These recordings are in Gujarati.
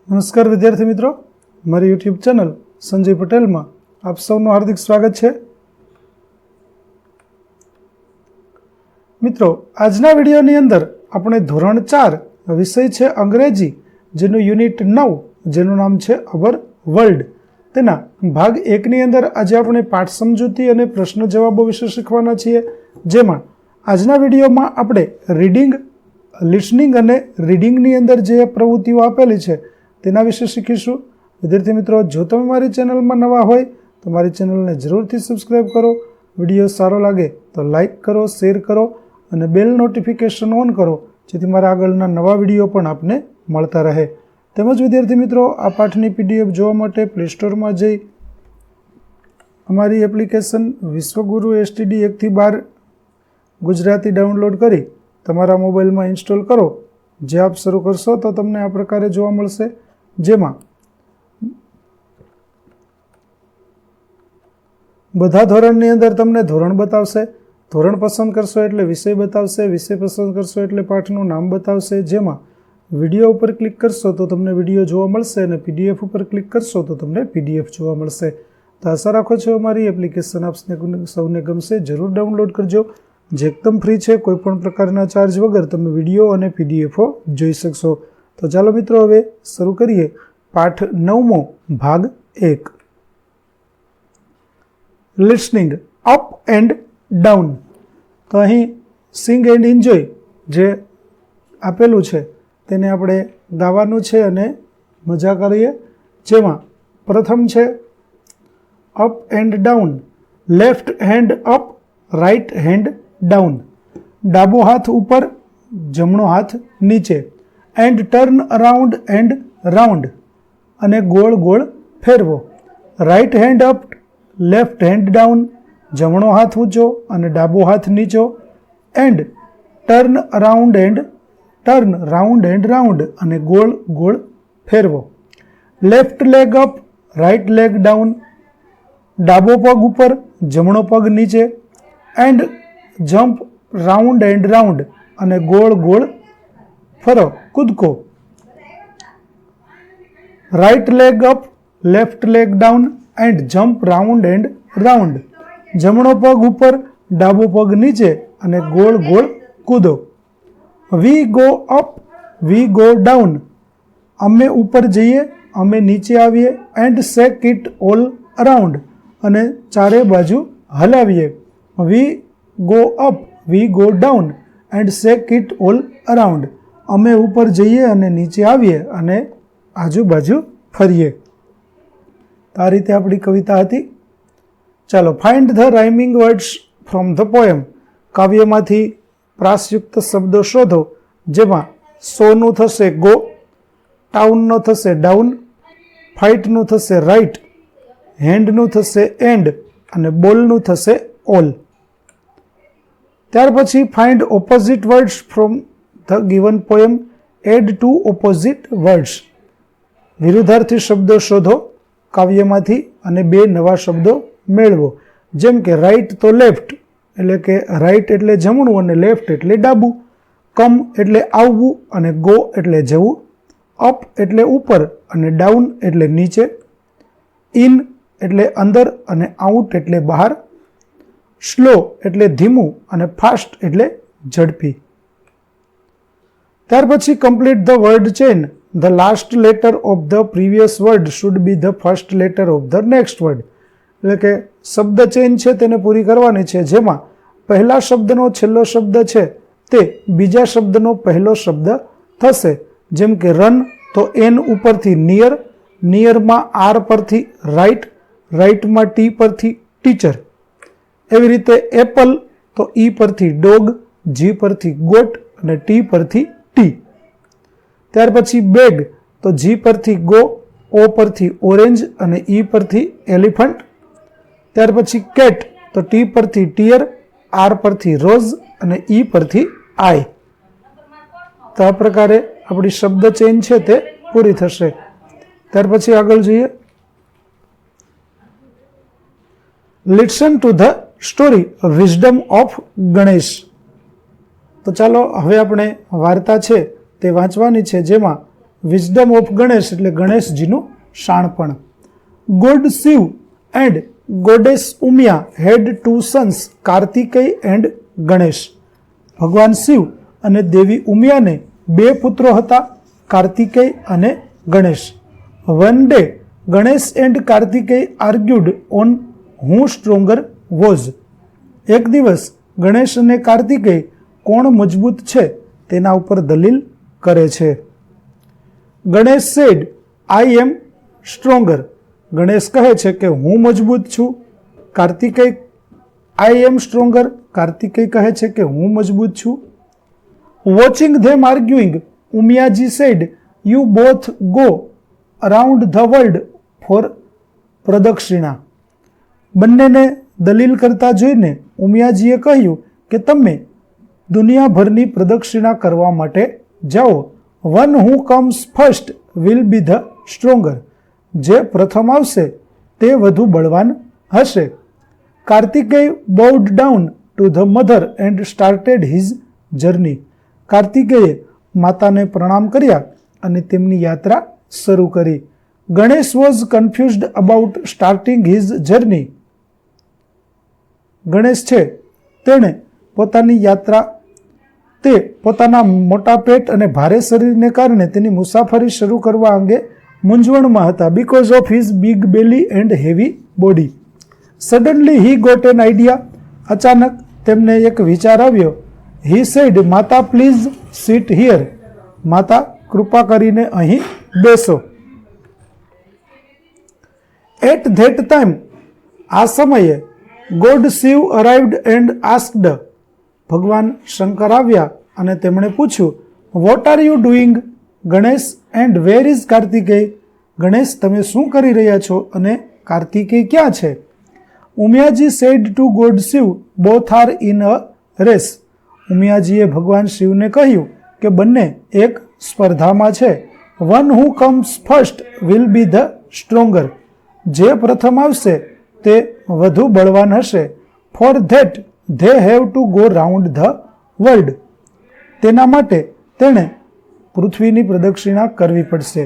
નમસ્કાર વિદ્યાર્થી મિત્રો, મારી યુટ્યુબ ચેનલ સંજય પટેલમાં આપ સૌનું હાર્દિક સ્વાગત છે. મિત્રો, આજના વિડીયોની અંદર આપણે ધોરણ 4 વિષય છે અંગ્રેજી, જેનું યુનિટ 9 જેનું નામ છે અવર વર્લ્ડ, તેના ભાગ 1 ની અંદર આજે આપણે પાઠ સમજૂતી અને પ્રશ્ન જવાબો વિશે શીખવાના છીએ. જેમાં આજના વિડીયોમાં આપણે રીડિંગ, લિસનિંગ અને રીડિંગની અંદર જે પ્રવૃત્તિઓ આપેલી છે તેના વિશે શીખીશું. વિદ્યાર્થી મિત્રો, જો તમે મારી ચેનલમાં નવા હોય તો મારી ચેનલને જરૂરથી સબસ્ક્રાઈબ કરો. વિડીયો સારો લાગે તો લાઇક કરો, શેર કરો અને બેલ નોટિફિકેશન ઓન કરો, જેથી મારા આગળના નવા વિડીયો પણ આપને મળતા રહે. તેમજ વિદ્યાર્થી મિત્રો, આ પાઠની PDF જોવા માટે પ્લે સ્ટોરમાં જઈ અમારી એપ્લિકેશન વિશ્વગુરુ STD 1 થી 12 ગુજરાતી ડાઉનલોડ કરી તમારા મોબાઈલમાં ઇન્સ્ટોલ કરો. જે આપ શરૂ કરશો તો તમને આ પ્રકારે જોવા મળશે, જેમાં બધા ધોરણની અંદર તમને ધોરણ બતાવશે. ધોરણ પસંદ કરશો એટલે વિષય બતાવશે, વિષય પસંદ કરશો એટલે પાઠનું નામ બતાવશે. જેમાં વિડીયો ઉપર ક્લિક કરશો તો તમને વિડીયો જોવા મળશે અને PDF ઉપર ક્લિક કરશો તો તમને PDF જોવા મળશે. તો આશા રાખો છો અમારી એપ્લિકેશન આપને સૌને ગમશે. જરૂર ડાઉનલોડ કરજો, જે એકદમ ફ્રી છે. કોઈપણ પ્રકારના ચાર્જ વગર તમે વિડીયો અને PDF જોઈ શકશો. તો ચાલો મિત્રો, હવે શરૂ કરીએ પાઠ 9મો ભાગ 1, લિસનિંગ અપ એન્ડ ડાઉન. તો અહીં સિંગ એન્ડ એન્જોય જે આપેલું છે તેને આપણે ગાવાનું છે અને મજા કરીએ. જેમાં પ્રથમ છે up and down. Left hand up, right hand down. ડાબો હાથ ઉપર, જમણો હાથ નીચે. And turn around and round, અને ગોળ ગોળ ફેરવો. Right hand up, left hand down. જમણો હાથ ઊંચો અને ડાબો હાથ નીચો. And turn around and turn round and round, અને ગોળ ગોળ ફેરવો. Left leg up, right leg down. ડાબો પગ ઉપર, જમણો પગ નીચે. And jump round and round, અને ગોળ ગોળ ફરો, કૂદકો. Right leg up, left leg down. And jump round and round. જમણો પગ ઉપર, ડાબો પગ નીચે, અને ગોળ ગોળ કૂદો. We go up, we go down. અમે ઉપર જઈએ, અમે નીચે આવીએ. And shake it all around, અને ચારે બાજુ હલાવીએ. We go up, we go down. And shake it all around. અમે ઉપર જઈએ અને નીચે આવીએ અને આજુબાજુ ફરીએ. આ રીતે આપણી કવિતા હતી. ચાલો, find the rhyming words from the poem. કાવ્યમાંથી પ્રાસયુક્ત શબ્દો શોધો. જેમાં સોનું થશે ગો, ટાઉનનો થશે ડાઉન, ફાઇટનું થશે રાઇટ, હેન્ડનું થશે એન્ડ, અને બોલનું થશે ઓલ. ત્યાર પછી find opposite words from the given poem. Add two opposite words. વિરુદ્ધાર્થી શબ્દો શોધો કાવ્યમાંથી અને 2 નવા શબ્દો મેળવો. જેમ કે રાઈટ તો લેફ્ટ, એટલે કે રાઈટ એટલે જમણું અને લેફ્ટ એટલે ડાબું. કમ એટલે આવવું અને ગો એટલે જવું. અપ એટલે ઉપર અને ડાઉન એટલે નીચે. ઇન એટલે અંદર અને આઉટ એટલે બહાર. સ્લો એટલે ધીમું અને ફાસ્ટ એટલે ઝડપી. ત્યાર પછી complete the word chain. The last letter of the previous word should be the first letter of the next word. એટલે કે શબ્દ ચેન છે તેને પૂરી કરવાની છે, જેમાં પહેલા શબ્દનો છેલ્લો શબ્દ છે તે બીજા શબ્દનો પહેલો શબ્દ થશે. જેમ કે રન તો એન ઉપરથી નિયર, નિયરમાં આર પરથી રાઇટ, રાઇટમાં ટી પરથી ટીચર. એવી રીતે એપલ તો ઈ પરથી ડોગ, જી પરથી ગોટ અને ટી પરથી ટી. ત્યાર પછી બેગ તો જી પરથી ગો, ઓ પરથી ઓરેન્જ અને ઈ પરથી એલિફન્ટ. ત્યાર પછી કેટ તો ટી પરથી ટીયર, આર પરથી રોઝ અને ઈ પરથી આઈ. તો આ પ્રકારે આપણી શબ્દ ચેન છે તે પૂરી થશે. ત્યાર પછી આગળ જોઈએ. Listen to the story wisdom of Ganesh. તો ચાલો હવે આપણે વાર્તા છે તે વાંચવાની છે, જેમાં વિઝડમ ઓફ ગણેશ એટલે ગણેશજીનું શાણપણ. God Shiv and goddess Umiya had 2 sons Kartikeya and Ganesh. ભગવાન શિવ અને દેવી ઉમિયાને 2 પુત્રો હતા, કાર્તિકેય અને Ganesh. One day Ganesh and Kartikeya આર્ગ્યુડ on who stronger was. એક દિવસ ગણેશ અને કાર્તિકેય કોણ મજબૂત છે તેના ઉપર દલીલ કરે છે. Ganesh said I am stronger. Ganesh કહે છે કે હું મજબૂત છું. Kartikeya I am stronger. Kartikeya કહે છે કે હું મજબૂત છું. Watching them arguing Umiyaji said you both go around the world for pradakshina. બંનેને દલીલ કરતા જોઈને ઉમિયાજીએ કહ્યું કે તમે દુનિયાભરની પ્રદક્ષિણા કરવા માટે જાઓ. One who comes first will be the stronger. જે પ્રથમ આવશે તે વધુ બળવાન હશે. Kartikeya bowed down to the mother and started his journey. કાર્તિકેયે માતાને પ્રણામ કર્યા અને તેમની યાત્રા શરૂ કરી. Ganesh was confused about starting his journey. Ganesh છે તેણે પોતાના મોટા પેટ અને ભારે શરીરને કારણે તેની મુસાફરી શરૂ કરવા અંગે મૂંઝવણમાં હતા. Because of his big belly and heavy body. Suddenly he got an idea. અચાનક તેમને એક વિચાર આવ્યો. He said mata please sit here. માતા કૃપા કરીને અહીં બેસો. એટ ધેટ ટાઈમ આ સમયે God Shiv arrived and asked. ભગવાન શંકર આવ્યા અને તેમણે પૂછ્યું what are you doing Ganesh and where is Kartikeya. Ganesh તમે શું કરી રહ્યા છો અને કાર્તિકેય ક્યાં છે? Umiyaji said to God Shiv both are in a race. ઉમિયાજીએ ભગવાન શિવને કહ્યું કે બંને એક સ્પર્ધામાં છે. One who comes first will be the stronger. જે પ્રથમ આવશે તે વધુ બળવાન હશે. For that they have to go round the world. તેના માટે તેણે પૃથ્વીની પ્રદક્ષિણા કરવી પડશે.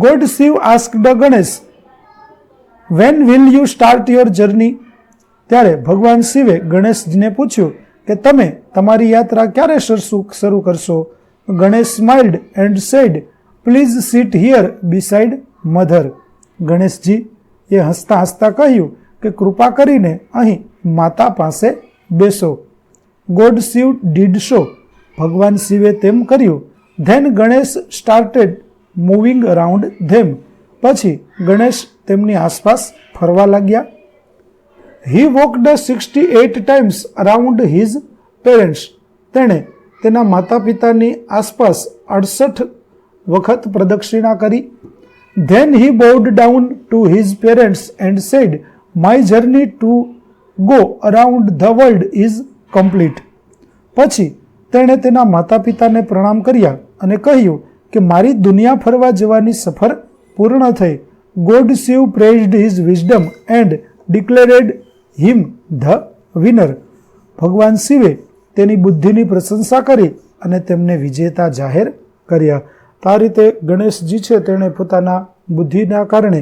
God Shiva asked Ganesh when will you start your journey. ત્યારે ભગવાન શિવે ગણેશજીને પૂછ્યું કે તમે તમારી યાત્રા ક્યારે શરૂ કરશો? Ganesh smiled and said please sit here beside mother. Ganeshji એ હસતા હસતા કહ્યું કે કૃપા કરીને અહીં માતા પાસે બેસો. God Shiv did so. ભગવાન શિવે તેમ કર્યું. Then Ganesh started moving around them. પછી ગણેશ તેમની આસપાસ ફરવા લાગ્યા. He walked 68 times around his parents. તેણે તેના માતા પિતાની આસપાસ 68 વખત પ્રદક્ષિણા કરી. Then he bowed down to his parents and said my journey to go around the world is complete. પછી તેણે તેના માતા પિતાને પ્રણામ કર્યા અને કહ્યું કે મારી દુનિયા ફરવા જવાની સફર પૂર્ણ થઈ. God Shiv praised his wisdom and declared him the winner. ભગવાન શિવે તેની બુદ્ધિની પ્રશંસા કરી અને તેમને વિજેતા જાહેર કર્યા. તો આ રીતે ગણેશજી છે તેણે પોતાના બુદ્ધિના કારણે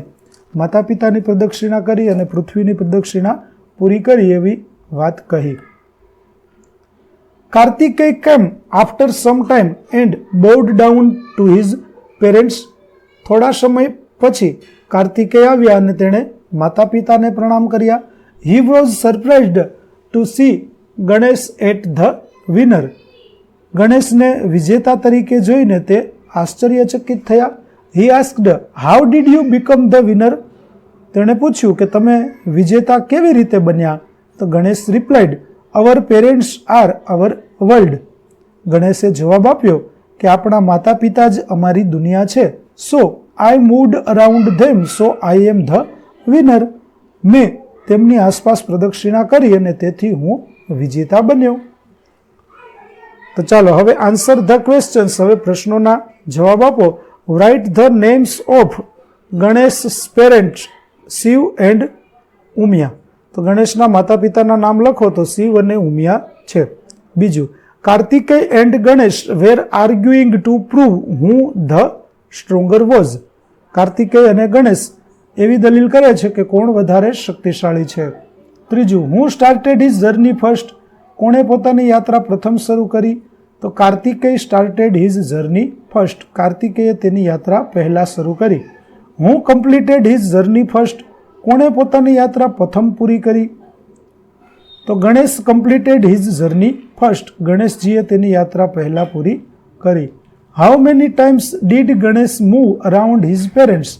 માતા પિતાની પ્રદક્ષિણા કરી અને પૃથ્વીની પ્રદક્ષિણા પૂરી કરી એવી વાત કહી. કાર્તિકેય કેમ after some time and બોવડ down to his parents. થોડા સમય પછી કાર્તિકેય આવ્યા અને તેણે માતા પિતાને પ્રણામ કર્યા. He was surprised to see Ganesh at the winner. ગણેશને વિજેતા તરીકે જોઈને તે આશ્ચર્યચકિત થયા. He asked how did you become the winner. તેણે પૂછ્યું કે તમે વિજેતા કેવી રીતે બન્યા? તો Ganesh replied our parents are our world. ગણેશે જવાબ આપ્યો કે આપણા માતા પિતા જ અમારી દુનિયા છે. So I moved around them so I am the winner. મેં તેમની આસપાસ પ્રદક્ષિણા કરી અને તેથી હું વિજેતા બન્યો. તો ચાલો હવે આન્સર ધ ક્વેશ્ચન્સ. હવે પ્રશ્નોના જવાબ આપો. Write the names of Ganesh parents Shiva and Umiya. તો ગણેશના માતા પિતાના નામ લખો તો શિવ અને ઉમિયા છે. બીજું, Kartikeya and Ganesh were arguing to prove who the stronger was. Kartikeya અને ગણેશ એવી દલીલ કરે છે કે કોણ વધારે શક્તિશાળી છે. ત્રીજું, who started his journey first. કોણે પોતાની યાત્રા પ્રથમ શરૂ કરી? તો Kartikeya started his journey first. કાર્તિકેયે તેની યાત્રા પહેલા શરૂ કરી. Who completed his journey first. કોણે પોતાની યાત્રા પ્રથમ પૂરી કરી? તો Ganesh completed his journey first. ગણેશજીએ તેની યાત્રા પહેલા પૂરી કરી. How many times did Ganesh move around his parents.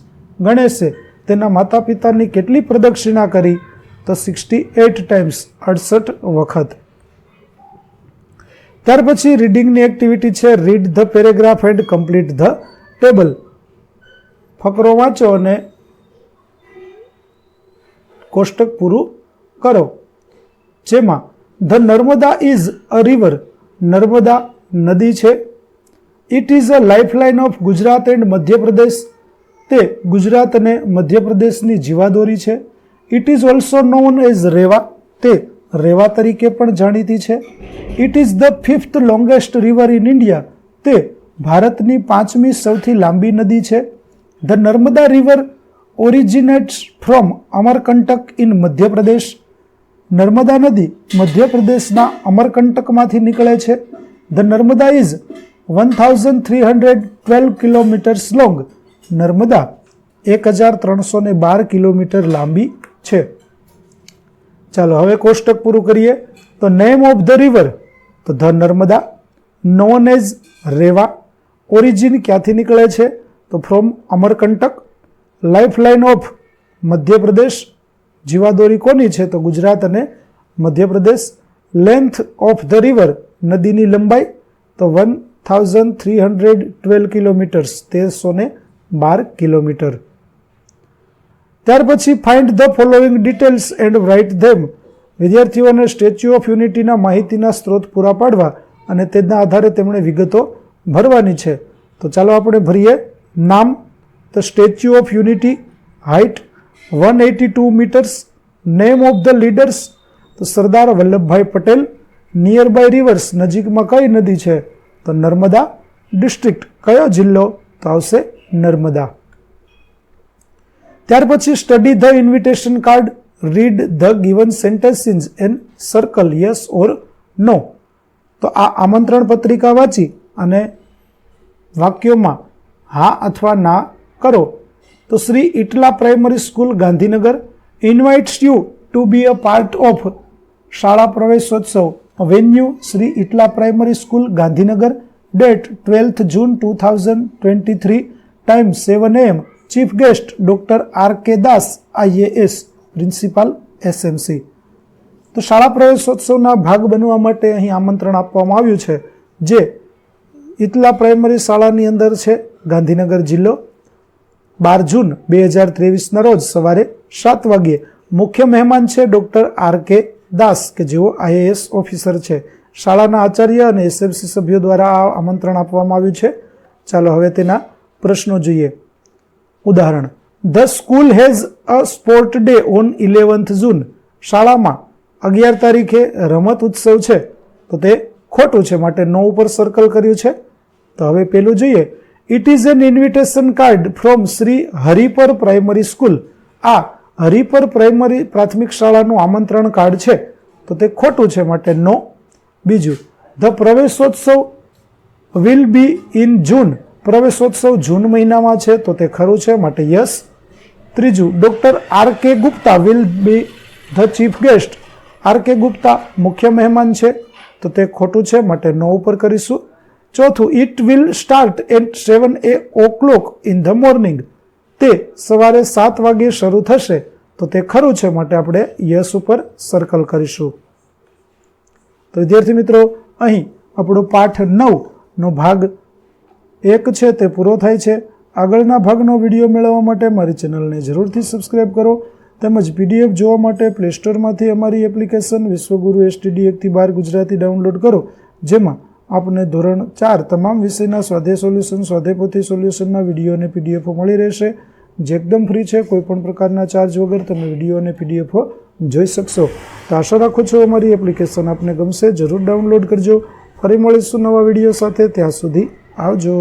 ગણેશે તેના માતા પિતાની કેટલી પ્રદક્ષિણા કરી? તો 68 ટાઈમ્સ, 68 વખત. ત્યાર પછી રીડિંગની એક્ટિવિટી છે read the paragraph and complete the table. ફકરો વાંચો અને કોષ્ટક પૂરું કરો. જેમાં the Narmada is a river. Narmada નદી છે. It is a lifeline of Gujarat and Madhya Pradesh. તે ગુજરાત અને મધ્યપ્રદેશની જીવાદોરી છે. It is also known as Reva. તે રેવા તરીકે પણ જાણીતી છે. It is the 5th longest river in India. તે ભારતની 5મી સૌથી લાંબી નદી છે. The Narmada river originates from Amarkantak in Madhya Pradesh. Narmada નદી મધ્યપ્રદેશના અમરકંટકમાંથી નીકળે છે. The Narmada is 1312 kilometres long. Narmada 1312 kilometre લાંબી છે. ચાલો હવે કોષ્ટક પૂરું કરીએ. તો નેમ ઓફ ધ રિવર, તો the Narmada. Known as Reva. Origin ક્યાંથી નીકળે છે? તો from Amarkantak. Lifeline of Madhya Pradesh. જીવાદોરી કોની છે? તો ગુજરાત અને Madhya Pradesh. Length of the river, નદીની લંબાઈ તો 1312 કિલોમીટર્સ, 1312 કિલોમીટર. ત્યાર પછી find the following details and write them. વિદ્યાર્થીઓને સ્ટેચ્યુ ઓફ યુનિટીના માહિતીના સ્ત્રોત પૂરા પાડવા અને તેના આધારે તેમણે વિગતો ભરવાની છે. તો ચાલો આપણે ભરીએ. નામ, તો Statue of Unity. Height 182 metres. Name of the leaders, તો Sardar Vallabhbhai Patel. Nearby rivers, નજીકમાં કઈ નદી છે? તો નર્મદા. ડિસ્ટ્રિક્ટ કયો જિલ્લો? તો આવશે નર્મદા. ત્યાર પછી study the invitation card. Read the given sentences and circle yes or no. તો આ આમંત્રણ પત્રિકા વાંચી અને વાક્યોમાં હા અથવા ના કરો. તો Shri Itla primary school Gandhinagar invites you to be a part of શાળા પ્રવેશોત્સવ. Venue Shri Itla primary school Gandhinagar. Date 12th June 2023. Time 7 AM. Chief guest doctor R.K. Das IAS, principal SMC. તો શાળા પ્રવેશોત્સવના ભાગ બનવા માટે અહીં આમંત્રણ આપવામાં આવ્યું છે, જે ઇટલા પ્રાઇમરી શાળાની અંદર છે, ગાંધીનગર જિલ્લો. 12 જૂન 2023ના રોજ સવારે 7 વાગ્યે. મુખ્ય મહેમાન છે ડોક્ટર R.K. દાસ, કે જેઓ IAS ઓફિસર છે. શાળાના આચાર્ય અને SMC સભ્યો દ્વારા આ આમંત્રણ આપવામાં આવ્યું છે. ચાલો હવે તેના પ્રશ્નો જોઈએ. ઉદાહરણ, the school has a sport day on 11th June. શાળામાં 11 તારીખે રમત ઉત્સવ છે, તો તે ખોટું છે, માટે નો ઉપર સર્કલ કર્યું છે. તો હવે પેલું જોઈએ. It is an invitation card from Shri Haripar primary school. આ હરિપર પ્રાઇમરી પ્રાથમિક શાળાનું આમંત્રણ કાર્ડ છે, તો તે ખોટું છે, માટે નો. બીજું, the Praveshotsav will be in જૂન. પ્રવેશોત્સવ જૂન મહિનામાં છે, તો તે ખરું છે, માટે યસ. ત્રીજું, doctor R.K. Gupta will be the chief guest. R.K. Gupta મુખ્ય મહેમાન છે, તો તે ખોટું છે, માટે નો ઉપર કરીશું. ચોથું, it will start at 7 o'clock in the morning. તે સવારે 7 વાગે શરૂ થશે, તો તે ખરું છે, માટે આપણે યસ ઉપર સર્કલ કરીશું. તો વિદ્યાર્થી મિત્રો, અહીં આપણો પાઠ 9નો ભાગ 1 છે તે પૂરો થાય છે. આગળના ભાગનો વિડીયો મેળવવા માટે મારી ચેનલને જરૂરથી સબસ્ક્રાઈબ કરો. તેમજ PDF જોવા માટે પ્લે સ્ટોરમાંથી અમારી એપ્લિકેશન વિશ્વગુરુ STD 1-12 ગુજરાતી ડાઉનલોડ કરો, જેમાં આપને ધોરણ 4 તમામ વિષયના સ્વાધ્યાય સોલ્યુશન, સ્વાધ્યાય પોથી સોલ્યુશનના વિડીયો અને PDF મળી રહેશે, જે એકદમ ફ્રી છે. કોઈપણ પ્રકારના ચાર્જ વગર તમે વિડીયો અને PDF જોઈ શકશો. તો આશા રાખું છું અમારી એપ્લિકેશન આપને ગમશે. જરૂર ડાઉનલોડ કરજો. ફરી મળીશું નવા વિડીયો સાથે. ત્યાં સુધી આવજો.